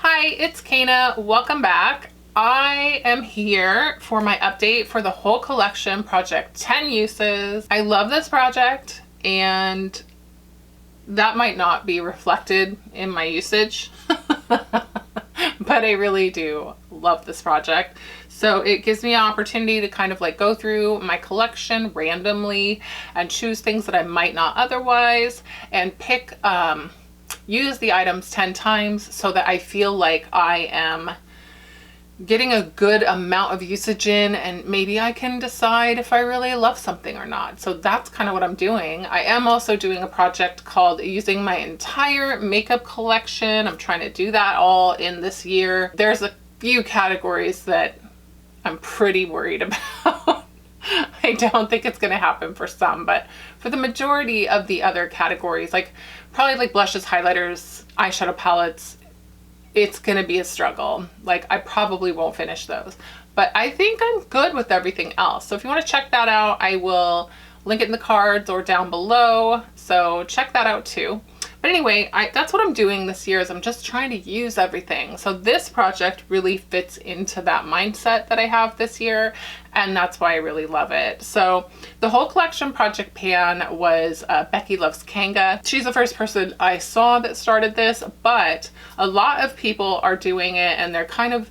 Hi, it's Kana. Welcome back. I am here for my update for the whole collection, project 10 uses. I love this project and that might not be reflected in my usage, but I really do love this project. So it gives me an opportunity to kind of like go through my collection randomly and choose things that I might not otherwise and pick, use the items 10 times so that I feel like I am getting a good amount of usage in, and maybe I can decide if I really love something or not. So that's kind of what I'm doing. I am also doing a project called using my entire makeup collection. I'm trying to do that all in this year. There's a few categories that I'm pretty worried about. I don't think it's going to happen for some, but for the majority of the other categories, like probably like blushes, highlighters, eyeshadow palettes, it's going to be a struggle. Like I probably won't finish those, but I think I'm good with everything else. So if you want to check that out, I will link it in the cards or down below. So check that out too. But anyway, that's what I'm doing this year, is I'm just trying to use everything. So this project really fits into that mindset that I have this year, and that's why I really love it. So the whole collection project pan was Becky Loves Kanga. She's the first person I saw that started this, but a lot of people are doing it and they're kind of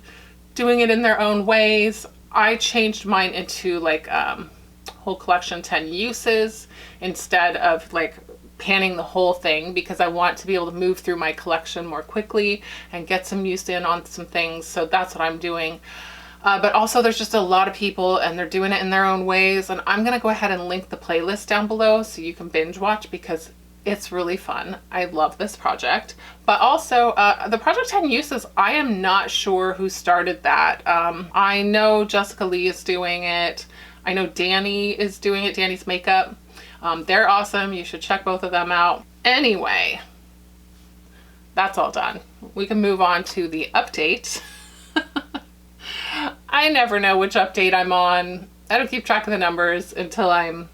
doing it in their own ways. I changed mine into like whole collection 10 uses instead of like panning the whole thing, because I want to be able to move through my collection more quickly and get some use in on some things. So that's what I'm doing. But also there's just a lot of people and they're doing it in their own ways. And I'm going to go ahead and link the playlist down below so you can binge watch, because it's really fun. I love this project. But also the project 10 uses, I am not sure who started that. I know Jessica Lee is doing it. I know Danny is doing it, Danny's Makeup. They're awesome. You should check both of them out. Anyway, that's all done. We can move on to the update. I never know which update I'm on. I don't keep track of the numbers until I'm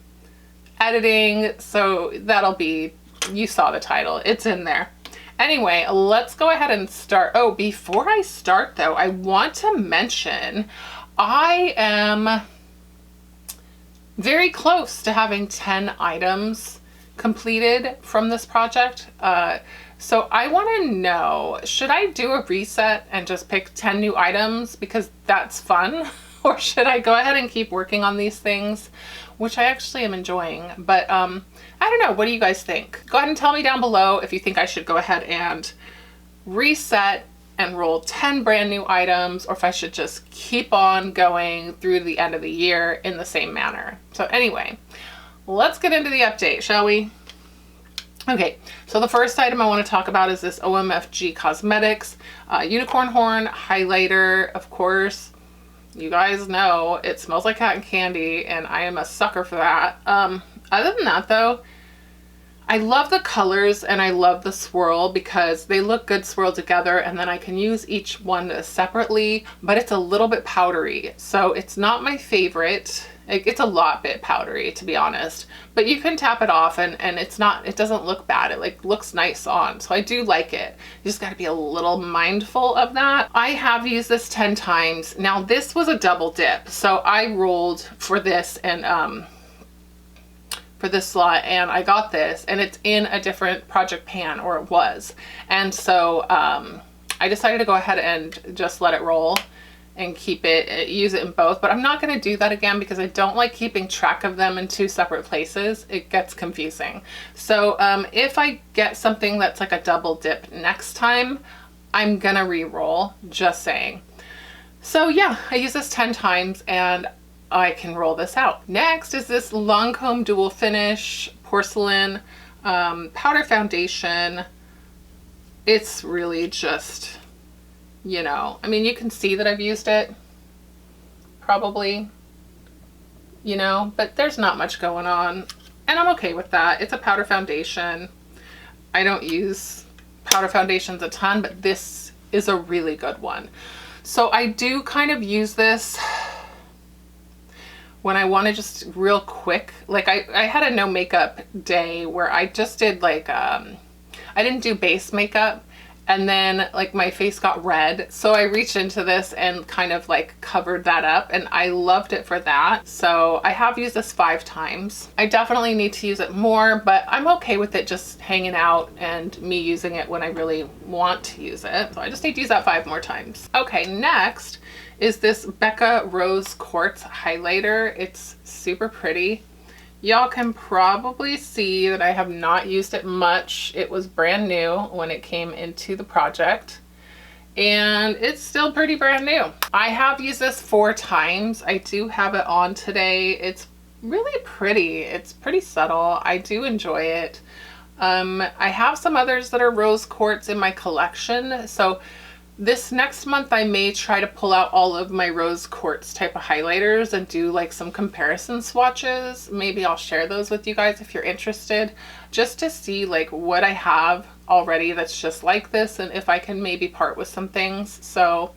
editing. So that'll be, you saw the title, it's in there. Anyway, let's go ahead and start. Oh, before I start though, I want to mention I am very close to having 10 items completed from this project. So I want to know, should I do a reset and just pick 10 new items because that's fun? Or should I go ahead and keep working on these things, which I actually am enjoying? But I don't know. What do you guys think? Go ahead and tell me down below if you think I should go ahead and reset and roll 10 brand new items, or if I should just keep on going through the end of the year in the same manner. So anyway, let's get into the update, shall we? Okay, so the first item I want to talk about is this OMFG Cosmetics Unicorn Horn Highlighter. Of course, you guys know it smells like cotton candy, and I am a sucker for that. Other than that though, I love the colors and I love the swirl because they look good swirled together, and then I can use each one separately, but it's a little bit powdery. So it's not my favorite. It's a lot bit powdery, to be honest, but you can tap it off and it's not, it doesn't look bad. It like looks nice on. So I do like it. You just got to be a little mindful of that. I have used this 10 times. Now this was a double dip. So I rolled for this and, for this slot, and I got this, and it's in a different project pan, or it was. And so I decided to go ahead and just let it roll and keep it, use it in both, but I'm not going to do that again because I don't like keeping track of them in two separate places. It gets confusing. So if I get something that's like a double dip next time, I'm gonna re-roll, just saying. So yeah, I use this 10 times and I can roll this out. Next is this Lancome Dual Finish Porcelain Powder Foundation. It's really just, you know, I mean, you can see that I've used it, probably, you know, but there's not much going on, and I'm okay with that. It's a powder foundation. I don't use powder foundations a ton, but this is a really good one. So I do kind of use this when I want to just real quick, like I had a no makeup day where I just did like, I didn't do base makeup, and then like my face got red. So I reached into this and kind of like covered that up, and I loved it for that. So I have used this 5 times. I definitely need to use it more, but I'm okay with it just hanging out and me using it when I really want to use it. So I just need to use that 5 more times. Okay, next is this Becca Rose Quartz highlighter. It's super pretty. Y'all can probably see that I have not used it much. It was brand new when it came into the project, and it's still pretty brand new. I have used this 4 times. I do have it on today. It's really pretty. It's pretty subtle. I do enjoy it. I have some others that are rose quartz in my collection, so this next month I may try to pull out all of my rose quartz type of highlighters and do like some comparison swatches. Maybe I'll share those with you guys if you're interested, just to see like what I have already that's just like this, and if I can maybe part with some things. So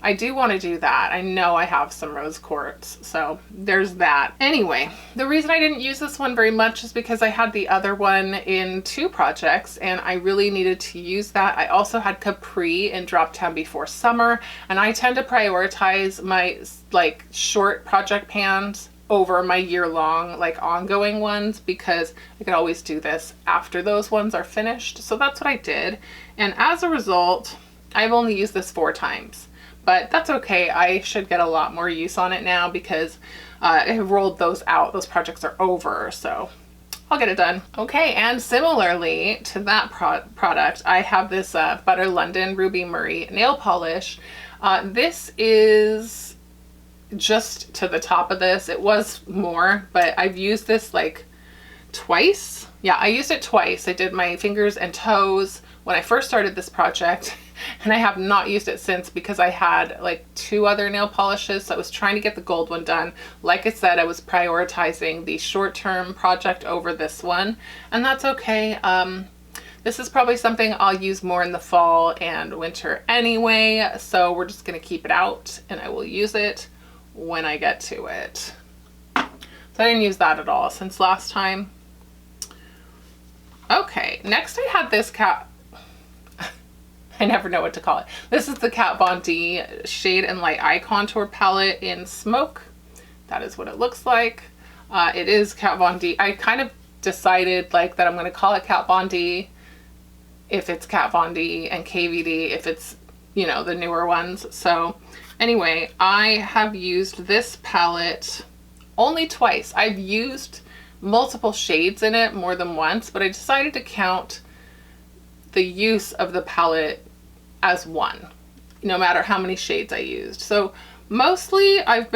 I do want to do that. I know I have some rose quartz, so there's that. Anyway, the reason I didn't use this one very much is because I had the other one in 2 projects and I really needed to use that. I also had Capri in Drop 10 Before Summer, and I tend to prioritize my like short project pans over my year-long like ongoing ones, because I could always do this after those ones are finished. So that's what I did, and as a result I've only used this 4 times. But that's okay. I should get a lot more use on it now because I have rolled those out. Those projects are over, so I'll get it done. Okay, and similarly to that product, I have this Butter London Ruby Murray nail polish. This is just to the top of this. It was more, but I've used this like twice. Yeah, I used it twice. I did my fingers and toes when I first started this project, and I have not used it since because I had like 2 other nail polishes. So I was trying to get the gold one done. Like I said, I was prioritizing the short-term project over this one, and that's okay. This is probably something I'll use more in the fall and winter anyway, so we're just gonna keep it out and I will use it when I get to it. So I didn't use that at all since last time. Okay, next I had this I never know what to call it. This is the Kat Von D Shade and Light Eye Contour Palette in Smoke. That is what it looks like. It is Kat Von D. I kind of decided like that I'm going to call it Kat Von D if it's Kat Von D, and KVD if it's, you know, the newer ones. So anyway, I have used this palette only twice. I've used multiple shades in it more than once, but I decided to count the use of the palette as one, no matter how many shades I used. So mostly I've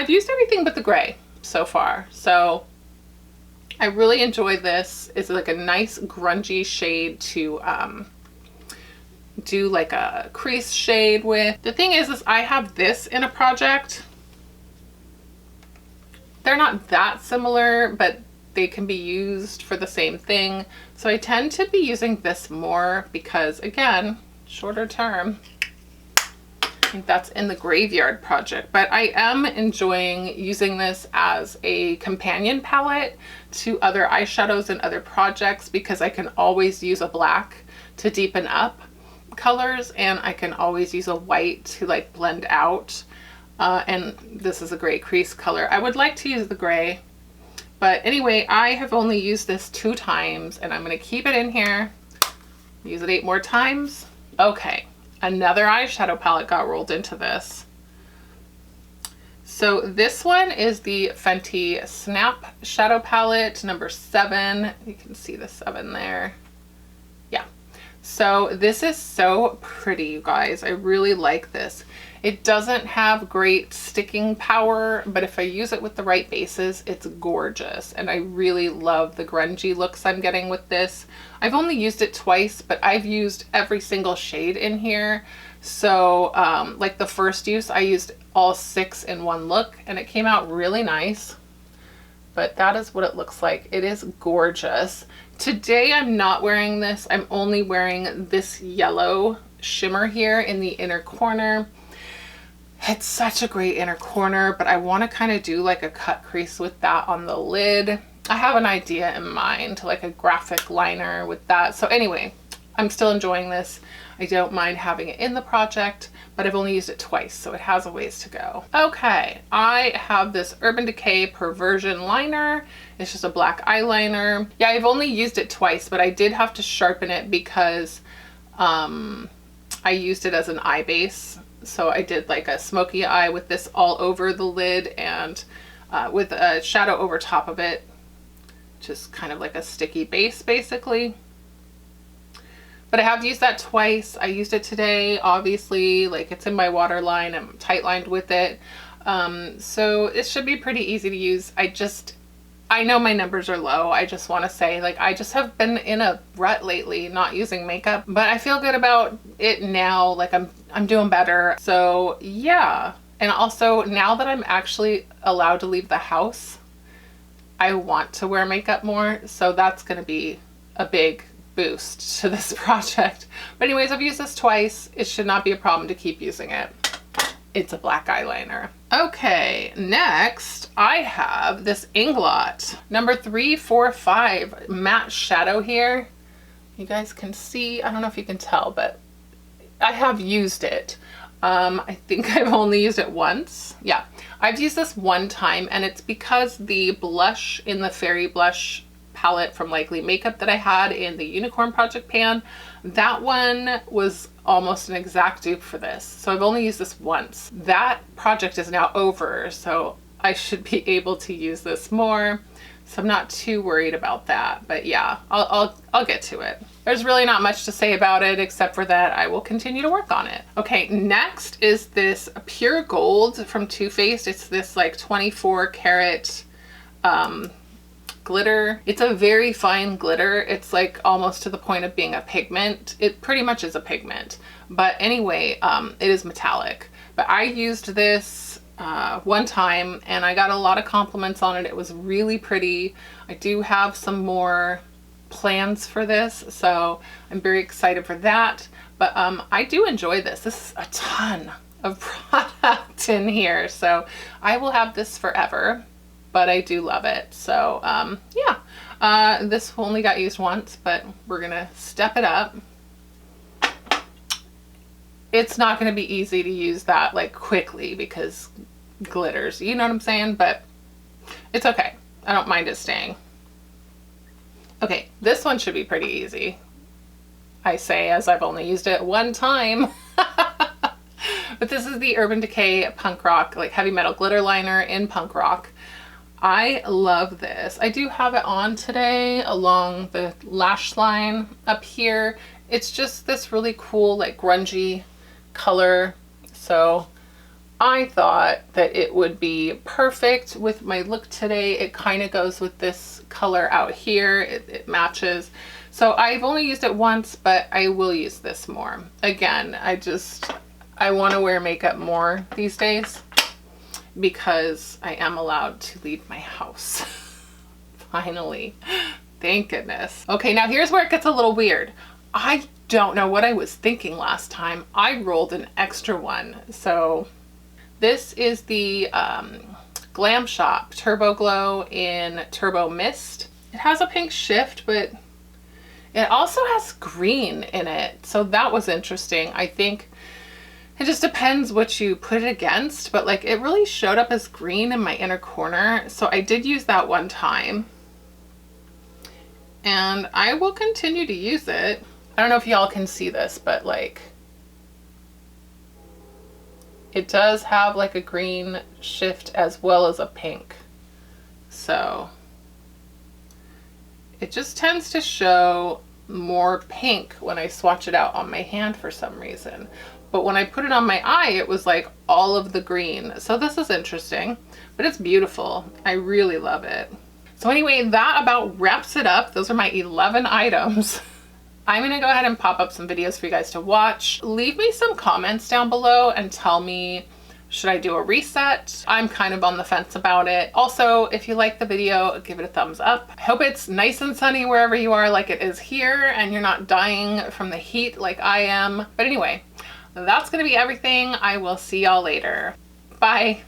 used everything but the gray so far. So I really enjoy this. It's like a nice grungy shade to do like a crease shade with. The thing is I have this in a project. They're not that similar, but they can be used for the same thing. So I tend to be using this more because, again, shorter term. I think that's in the Graveyard project, but I am enjoying using this as a companion palette to other eyeshadows and other projects, because I can always use a black to deepen up colors, and I can always use a white to like blend out. And this is a great crease color. I would like to use the gray, but anyway, I have only used this 2 times, and I'm going to keep it in here, use it 8 more times. Okay, another eyeshadow palette got rolled into this. So this one is the Fenty Snap Shadow Palette number 7. You can see the 7 there. Yeah. So this is so pretty, you guys. I really like this. It doesn't have great sticking power, but if I use it with the right bases, it's gorgeous. And I really love the grungy looks I'm getting with this. I've only used it twice, but I've used every single shade in here. So like the first use, I used all 6 in one look, and it came out really nice. But that is what it looks like. It is gorgeous. Today I'm not wearing this. I'm only wearing this yellow shimmer here in the inner corner. It's such a great inner corner, but I want to kind of do like a cut crease with that on the lid. I have an idea in mind, like a graphic liner with that. So anyway, I'm still enjoying this. I don't mind having it in the project, but I've only used it twice, so it has a ways to go. Okay, I have this Urban Decay Perversion liner. It's just a black eyeliner. Yeah, I've only used it twice, but I did have to sharpen it because I used it as an eye base. So I did like a smoky eye with this all over the lid and with a shadow over top of it. Just kind of like a sticky base basically. But I have used that twice. I used it today, obviously, like it's in my waterline. I'm tight lined with it. So it should be pretty easy to use. I know my numbers are low. I just want to say, like, I just have been in a rut lately not using makeup, but I feel good about it now. Like I'm doing better. So yeah. And also now that I'm actually allowed to leave the house, I want to wear makeup more. So that's going to be a big boost to this project. But anyways, I've used this twice. It should not be a problem to keep using it. It's a black eyeliner. Okay, next I have this Inglot number 345 matte shadow here. You guys can see, I don't know if you can tell, but I have used it. I think I've only used it once. Yeah, I've used this one time, and it's because the blush in the Fairy Blush palette from Likely Makeup that I had in the Unicorn Project pan, that one was almost an exact dupe for this. So I've only used this once. That project is now over, so I should be able to use this more. So I'm not too worried about that, but yeah, I'll get to it. There's really not much to say about it except for that I will continue to work on it. Okay, next is this Pure Gold from Too Faced. It's this like 24 karat glitter. It's a very fine glitter. It's like almost to the point of being a pigment. It pretty much is a pigment, but anyway, it is metallic. But I used this one time and I got a lot of compliments on it. It was really pretty. I do have some more plans for this, so I'm very excited for that. But I do enjoy this. This is a ton of product in here, so I will have this forever. But I do love it. So yeah, this only got used once, but we're gonna step it up. It's not gonna be easy to use that like quickly because glitters, you know what I'm saying? But it's okay. I don't mind it staying. Okay, this one should be pretty easy. I say as I've only used it one time. But this is the Urban Decay Punk Rock, like heavy metal glitter liner in Punk Rock. I love this. I do have it on today along the lash line up here. It's just this really cool, like grungy color. So I thought that it would be perfect with my look today. It kind of goes with this color out here. It matches. So I've only used it once, but I will use this more. Again, I want to wear makeup more these days, because I am allowed to leave my house. Finally. Thank goodness. Okay, now here's where it gets a little weird. I don't know what I was thinking last time. I rolled an extra one. So this is the Glam Shop Turbo Glow in Turbo Mist. It has a pink shift, but it also has green in it. So that was interesting. I think it just depends what you put it against, but like it really showed up as green in my inner corner. So I did use that one time and I will continue to use it. I don't know if y'all can see this, but like it does have like a green shift as well as a pink. So it just tends to show more pink when I swatch it out on my hand for some reason. But when I put it on my eye, it was like all of the green. So this is interesting, but it's beautiful. I really love it. So anyway, that about wraps it up. Those are my 11 items. I'm gonna go ahead and pop up some videos for you guys to watch. Leave me some comments down below and tell me, should I do a reset? I'm kind of on the fence about it. Also, if you like the video, give it a thumbs up. I hope it's nice and sunny wherever you are like it is here and you're not dying from the heat like I am. But anyway, that's gonna be everything. I will see y'all later. Bye.